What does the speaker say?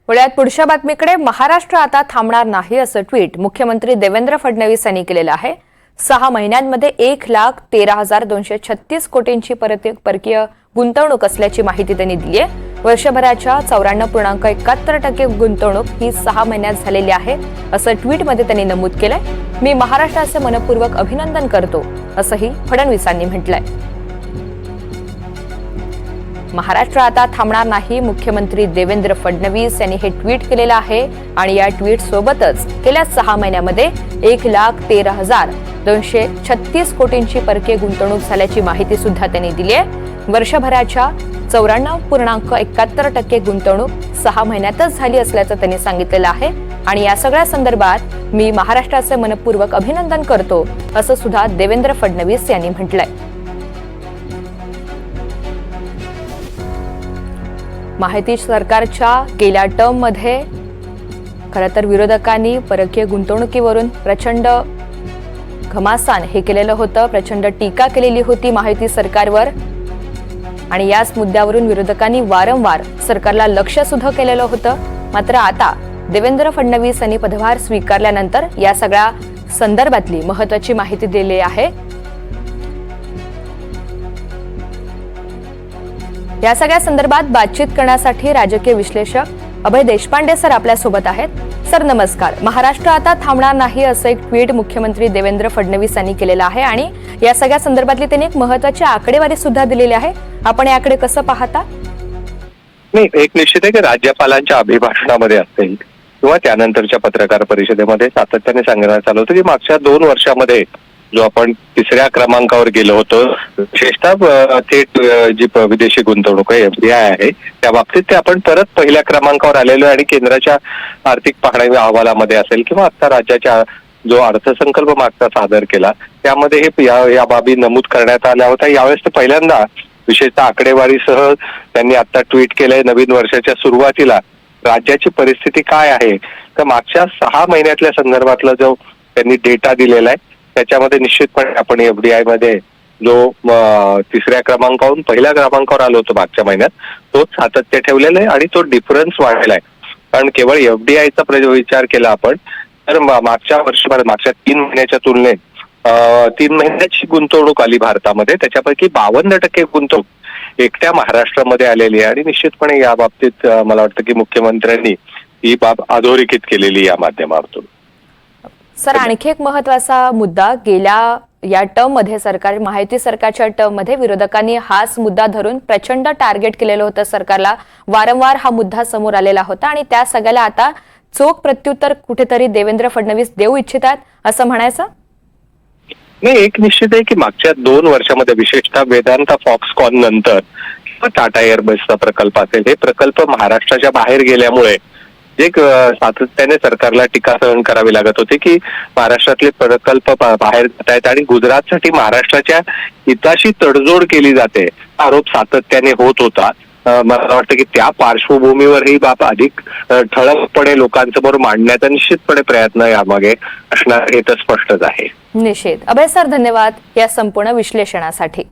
वळ्यात पुढच्या बातमीकडे महाराष्ट्र आता थांबणार नाही असं ट्विट मुख्यमंत्री देवेंद्र फडणवीस यांनी केलेलं आहे। 6 महिन्यांमध्ये 1,13,236 कोटींची परकीय गुंतवणूक असल्याची माहिती त्यांनी दिली आहे। वर्षभराच्या 94.71% गुंतवणूक ही 6 महिन्यात झालेली आहे असं ट्विटमध्ये त्यांनी नमूद केलंय। मी महाराष्ट्राचे मनपूर्वक अभिनंदन करतो असंही फडणवीसांनी म्हटलंय। महाराष्ट्र आता थांबणार नाही, मुख्यमंत्री देवेंद्र फडणवीस यांनी हे ट्विट केलेलं आहे आणि या ट्विट सोबतच गेल्या 6 महिन्यामध्ये 1,13,236 कोटींची परकीय गुंतवणूक झाल्याची माहिती सुद्धा त्यांनी दिली आहे। वर्षभराच्या 94.71% गुंतवणूक 6 महिन्यातच झाली असल्याचं त्यांनी सांगितलेलं आहे आणि या सगळ्या संदर्भात मी महाराष्ट्राचे मनपूर्वक अभिनंदन करतो असं सुद्धा देवेंद्र फडणवीस यांनी म्हटलंय। माहिती सरकारच्या गेल्या टर्ममध्ये खरं तर विरोधकांनी परकीय गुंतवणुकीवरून प्रचंड घमासान हे केलेलं होतं, प्रचंड टीका केलेली होती माहिती सरकारवर आणि याच मुद्द्यावरून विरोधकांनी वारंवार सरकारला लक्ष सुद्धा केलेलं होतं। मात्र आता देवेंद्र फडणवीस यांनी पदभार स्वीकारल्यानंतर या सगळ्या संदर्भातली महत्त्वाची माहिती दिली आहे। या सगळ्या संदर्भात बातचीत करण्यासाठी राजकीय विश्लेषक अभय देशपांडे सर आपल्या सोबत आहेत। सर नमस्कार। महाराष्ट्र आता थांबणार नाही असं एक ट्विट मुख्यमंत्री देवेंद्र फडणवीस यांनी केलेलं आहे आणि या सगळ्या संदर्भातली त्यांनी एक महत्त्वाची आकडेवारी सुद्धा दिलेली आहे। आपण याकडे कसं पाहता? नाही, एक निश्चित आहे की राज्यपालांच्या अभिभाषणामध्ये असेल किंवा त्यानंतरच्या पत्रकार परिषदेमध्ये सातत्याने सांगण्यात आलं होतं की मागच्या 2 वर्षामध्ये जो आपण 3ऱ्या क्रमांकावर गेलो होतो, विशेषतः थेट जी विदेशी गुंतवणूक आहे FDI आहे त्या बाबतीत ते आपण परत पहिल्या क्रमांकावर आलेलो आहे आणि केंद्राच्या आर्थिक पाहणी अहवालामध्ये असेल किंवा आता राज्याच्या जो अर्थसंकल्प मागचा सादर केला त्यामध्ये हे या बाबी नमूद करण्यात आल्या होत्या। यावेळेस ते पहिल्यांदा विशेषतः आकडेवारीसह त्यांनी आता ट्विट केलंय। नवीन वर्षाच्या सुरुवातीला राज्याची परिस्थिती काय आहे तर मागच्या 6 महिन्यातल्या संदर्भातला जो त्यांनी डेटा दिलेला आहे त्याच्यामध्ये निश्चितपणे आपण FDI मध्ये जो 3ऱ्या क्रमांकावरून पहिल्या क्रमांकावर आलो होतो मागच्या महिन्यात तोच सातत्य ठेवलेला आहे आणि तो डिफरन्स वाढलेला आहे। कारण केवळ FDIचा विचार केला आपण तर मागच्या वर्षभरात मागच्या 3 महिन्याच्या तुलनेत 3 महिन्याची गुंतवणूक आली भारतामध्ये, त्याच्यापैकी 52% गुंतवणूक एकट्या महाराष्ट्रामध्ये आलेली आहे आणि निश्चितपणे या बाबतीत मला वाटतं की मुख्यमंत्र्यांनी ही बाब अधोरेखित केलेली या माध्यमातून। सर आणखी एक महत्त्वाचा मुद्दा, गेल्या या टर्म मध्ये माहिती सरकारच्या टर्म मध्ये विरोधकांनी हाच मुद्दा धरून प्रचंड टार्गेट केलेलं होतं सरकारला। वारंवार हा मुद्दा समोर आलेला होता आणि त्या सगळ्याला आता चोख प्रत्युत्तर कुठेतरी देवेंद्र फडणवीस देऊ इच्छितात असं म्हणायचं? नाही, एक निश्चित आहे की मागच्या 2 वर्षामध्ये विशेषतः वेदांता फॉक्सकॉन नंतर टाटा एअरबेसचा प्रकल्प असेल, हे प्रकल्प महाराष्ट्राच्या बाहेर गेल्यामुळे एक सातत्याने सरकारला टीका सहन करावी लागत होती की महाराष्ट्रातले प्रकल्प बाहेर जात आहेत आणि गुजरातसाठी महाराष्ट्राच्या हिताशी तडजोड केली जाते आरोप सातत्याने होत होता। मला वाटतं की त्या पार्श्वभूमीवर ही बाब अधिक ठळकपणे लोकांसमोर मांडण्याचा निश्चितपणे प्रयत्न यामागे असणार हे तर स्पष्टच आहे। निश्चित। अभय सर धन्यवाद या संपूर्ण विश्लेषणासाठी।